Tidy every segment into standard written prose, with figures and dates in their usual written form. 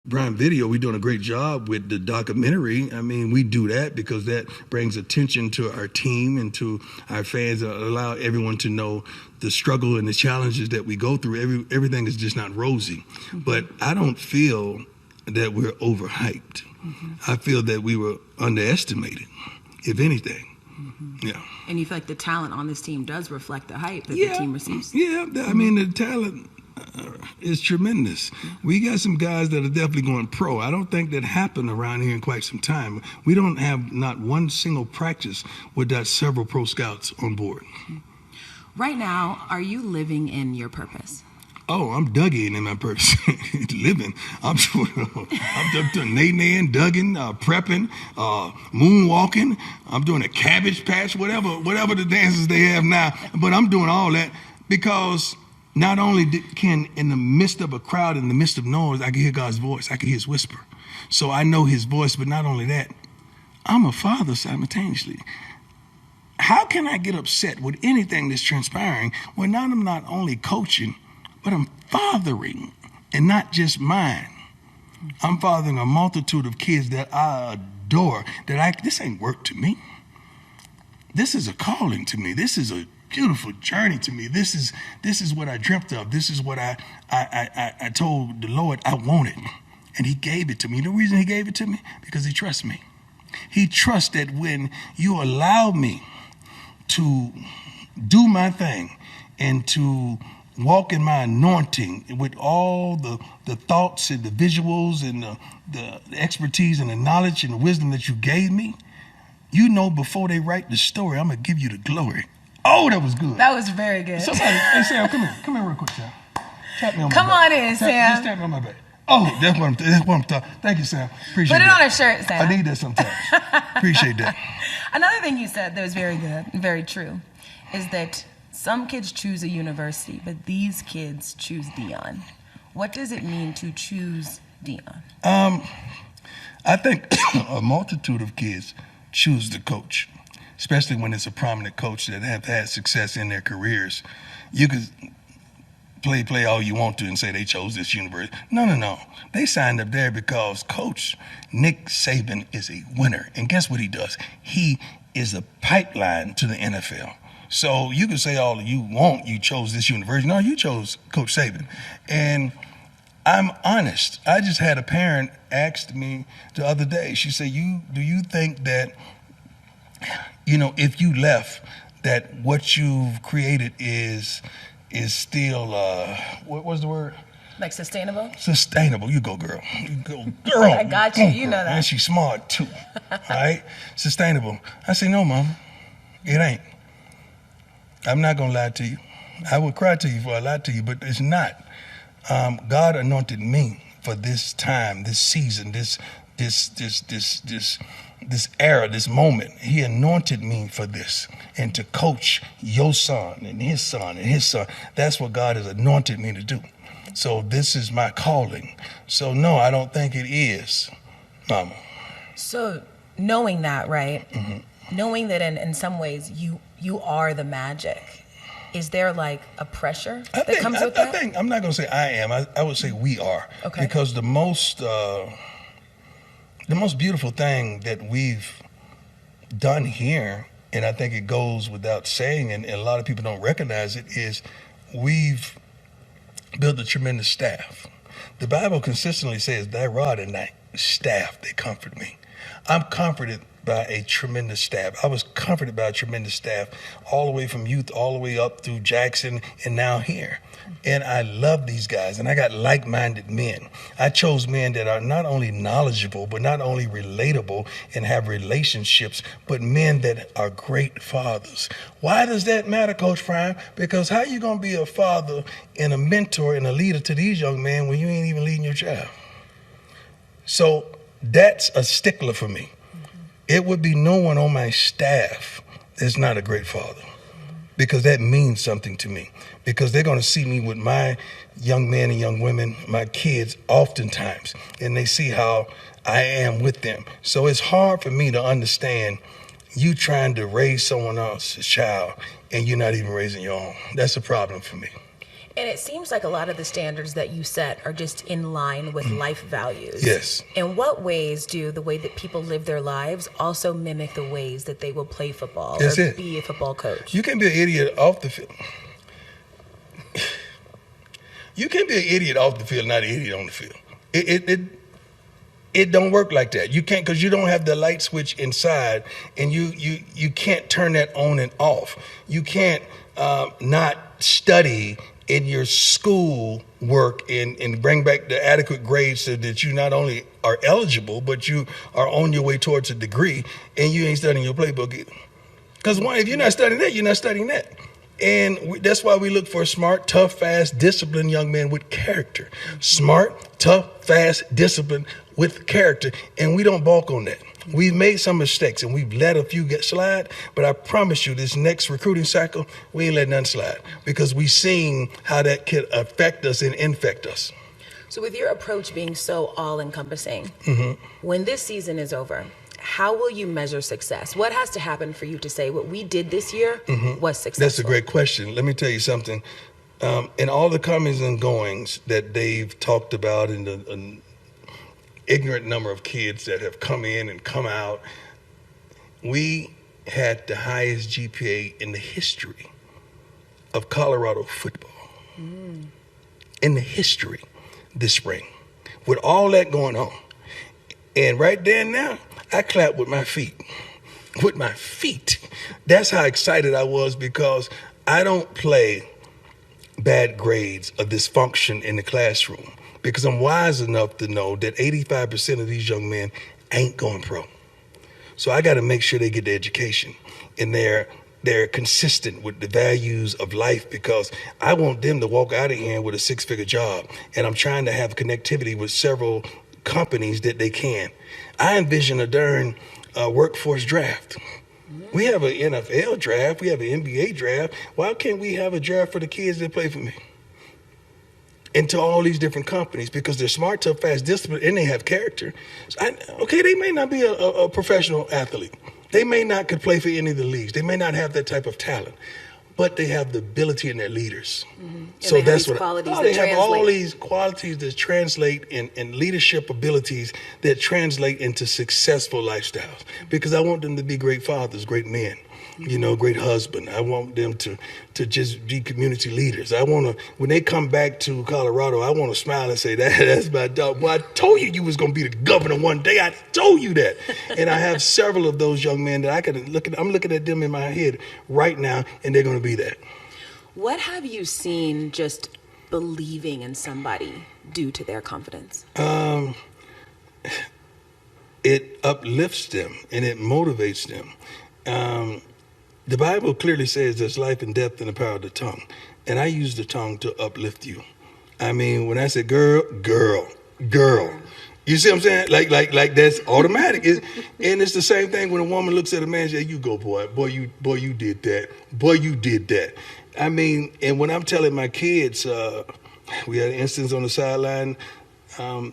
Prime Video, we're doing a great job with the documentary. I mean, we do that because that brings attention to our team and to our fans, allow everyone to know the struggle and the challenges that we go through. Everything is just not rosy. Mm-hmm. But I don't feel that we're overhyped. Mm-hmm. I feel that we were underestimated, if anything. Mm-hmm. Yeah. And you feel like the talent on this team does reflect the hype that the team receives? Yeah, I mean, the talent is tremendous. We got some guys that are definitely going pro. I don't think that happened around here in quite some time. We don't have not one single practice without several pro scouts on board. Right now, are you living in your purpose? Oh, I'm Dougie in my purpose. Living. I'm doing nay-naying, dugging, prepping, moonwalking. I'm doing a cabbage patch, whatever the dances they have now. But I'm doing all that because not only can, in the midst of a crowd, in the midst of noise, I can hear God's voice. I can hear his whisper. So I know his voice, but not only that, I'm a father simultaneously. How can I get upset with anything that's transpiring when I'm not only coaching, but I'm fathering, and not just mine. I'm fathering a multitude of kids that I adore, this ain't work to me. This is a calling to me. This is a beautiful journey to me. This is what I dreamt of. This is what I told the Lord I wanted. And he gave it to me. The reason he gave it to me, because he trusts me. He trusts that when you allow me to do my thing and to walk in my anointing with all the thoughts and the visuals and the expertise and the knowledge and the wisdom that you gave me, you know before they write the story, I'm going to give you the glory. Oh, that was good. That was very good. Somebody, hey, Sam, come here real quick, Sam. Tap me on my back. Come on in, Sam. Just tap me on my back. Oh, that's what I'm talking. Thank you, Sam. Appreciate Put it that. on a shirt, Sam. I need that sometimes. Appreciate that. Another thing you said that was very good, very true, is that some kids choose a university, but these kids choose Deion. What does it mean to choose Deion? I think a multitude of kids choose the coach, especially when it's a prominent coach that have had success in their careers. You could play all you want to and say they chose this university. No. They signed up there because Coach Nick Saban is a winner. And guess what he does? He is a pipeline to the NFL. So you can say all you want, you chose this university. No, you chose Coach Saban. And I'm honest. I just had a parent ask me the other day, she said, do you think that, if you left, that what you've created is still, what was the word? Like sustainable? Sustainable. You go, girl. You go, girl. I got you. You know that. And she's smart, too. All right? Sustainable. I say, no, Mom, it ain't. I'm not going to lie to you. I would cry to you if I lied to you, but it's not. God anointed me for this time, this season, this era, this moment. He anointed me for this and to coach your son and his son and his son. That's what God has anointed me to do. So this is my calling. So no, I don't think it is, Mama. So knowing that, right? Mm-hmm. Knowing that in some ways you are the magic. Is there like a pressure that comes with that? I think, I'm not going to say I am. I would say we are. Okay. Because the most beautiful thing that we've done here, and I think it goes without saying, and a lot of people don't recognize it, is we've built a tremendous staff. The Bible consistently says, thy rod and thy staff, they comfort me. I'm comforted by a tremendous staff. I was comforted by a tremendous staff all the way from youth, all the way up through Jackson and now here. And I love these guys, and I got like-minded men. I chose men that are not only knowledgeable, but not only relatable and have relationships, but men that are great fathers. Why does that matter, Coach Prime? Because how you going to be a father and a mentor and a leader to these young men when you ain't even leading your child? So that's a stickler for me. It would be no one on my staff that's not a great father, because that means something to me, because they're going to see me with my young men and young women, my kids oftentimes, and they see how I am with them. So it's hard for me to understand you trying to raise someone else's child and you're not even raising your own. That's a problem for me. And it seems like a lot of the standards that you set are just in line with life values. Yes. In what ways do the way that people live their lives also mimic the ways that they will play football That's or it. be a football coach? You can be an idiot off the field. You can be an idiot off the field, not an idiot on the field. It don't work like that. You can't, because you don't have the light switch inside, and you can't turn that on and off. You can't not study in your school work and bring back the adequate grades so that you not only are eligible, but you are on your way towards a degree, and you ain't studying your playbook either. Because if you're not studying that, you're not studying that. And that's why we look for smart, tough, fast, disciplined young men with character. Smart, tough, fast, disciplined with character. And we don't balk on that. We've made some mistakes and we've let a few get slide, but I promise you this next recruiting cycle, we ain't letting none slide because we've seen how that can affect us and infect us. So with your approach being so all-encompassing, when this season is over, how will you measure success? What has to happen for you to say what we did this year was successful? That's a great question. Let me tell you something. In all the comings and goings that they've talked about and the ignorant number of kids that have come in and come out, we had the highest GPA in the history of Colorado football. In the history this spring. With all that going on. And right there and now, I clap with my feet. With my feet. That's how excited I was because I don't play bad grades or dysfunction in the classroom because I'm wise enough to know that 85% of these young men ain't going pro. So I got to make sure they get the education and they're consistent with the values of life because I want them to walk out of here with a 6-figure job. And I'm trying to have connectivity with several companies that they can. I envision a darn workforce draft. We have an NFL draft. We have an NBA draft. Why can't we have a draft for the kids that play for me? Into all these different companies because they're smart, tough, fast, disciplined, and they have character. So they may not be a professional athlete. They may not could play for any of the leagues. They may not have that type of talent, but they have the ability in their leaders. So that's what they have all these qualities that translate in leadership abilities that translate into successful lifestyles. Because I want them to be great fathers, great men, great husband. I want them to just be community leaders. I want to, when they come back to Colorado, I want to smile and say, that's my dog. Well, I told you was going to be the governor one day. I told you that. And I have several of those young men that I can look at. I'm looking at them in my head right now, and they're going to be that. What have you seen just believing in somebody do to their confidence? It uplifts them and it motivates them. The Bible clearly says there's life and death in the power of the tongue. And I use the tongue to uplift you. I mean, when I say girl. You see what I'm saying? Like that's automatic. And it's the same thing when a woman looks at a man and says, you go, boy. Boy, you did that. Boy, you did that. I mean, and when I'm telling my kids, we had an instance on the sideline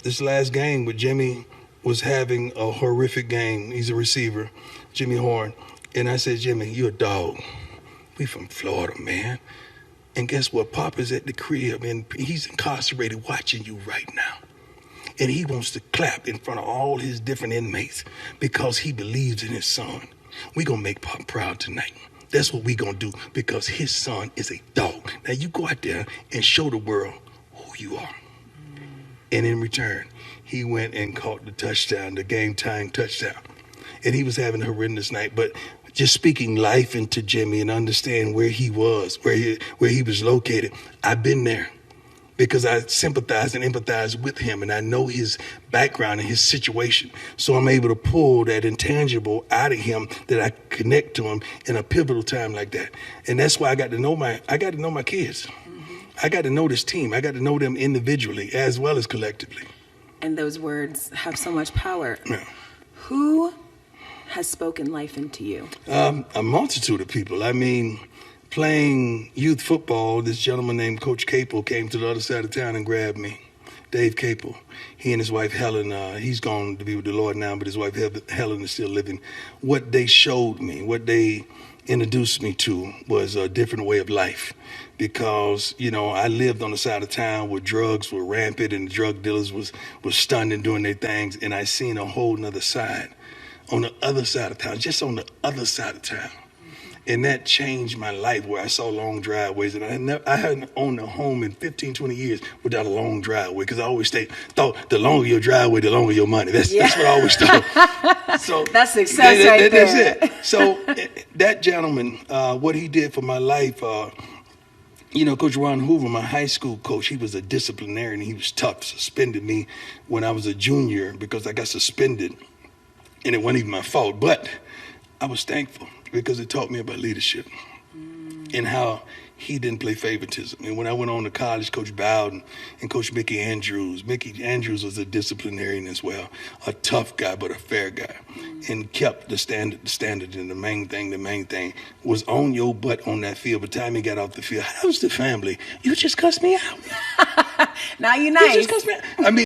this last game where Jimmy was having a horrific game. He's a receiver, Jimmy Horn. And I said, Jimmy, you're a dog. We from Florida, man. And guess what? Papa's at the crib, and he's incarcerated watching you right now. And he wants to clap in front of all his different inmates because he believes in his son. We're going to make Pop proud tonight. That's what we're going to do because his son is a dog. Now, you go out there and show the world who you are. And in return, he went and caught the touchdown, the game-tying touchdown. And he was having a horrendous night. But just speaking life into Jimmy and understand where he was, where he was located, I've been there because I sympathize and empathize with him, and I know his background and his situation. So I'm able to pull that intangible out of him that I connect to him in a pivotal time like that. And that's why I got to know my kids. I got to know this team. I got to know them individually as well as collectively. And those words have so much power. Yeah. Who has spoken life into you? A multitude of people. I mean, playing youth football, this gentleman named Coach Capel came to the other side of town and grabbed me. Dave Capel. He and his wife Helen, he's gone to be with the Lord now, but his wife Helen is still living. What they showed me, what they introduced me to was a different way of life. Because, you know, I lived on the side of town where drugs were rampant and the drug dealers was stunned and doing their things, and I seen a whole nother side on the other side of town, just on the other side of town. And that changed my life, where I saw long driveways. And I hadn't owned a home in 15, 20 years without a long driveway, because I always thought the longer your driveway, the longer your money. That's what I always thought. So that's success right there. That's it. So that gentleman, what he did for my life, you know, Coach Ron Hoover, my high school coach, he was a disciplinarian. He was tough, suspended me when I was a junior because I got suspended, and it wasn't even my fault. But I was thankful, because it taught me about leadership and how he didn't play favoritism. And when I went on to college, Coach Bowden and Coach Mickey Andrews was a disciplinarian as well, a tough guy but a fair guy, and kept the standard. And the main thing was on your butt on that field. By the time he got off the field, how's the family? You just cussed me out. Now you're nice. You just cussed me out. I mean,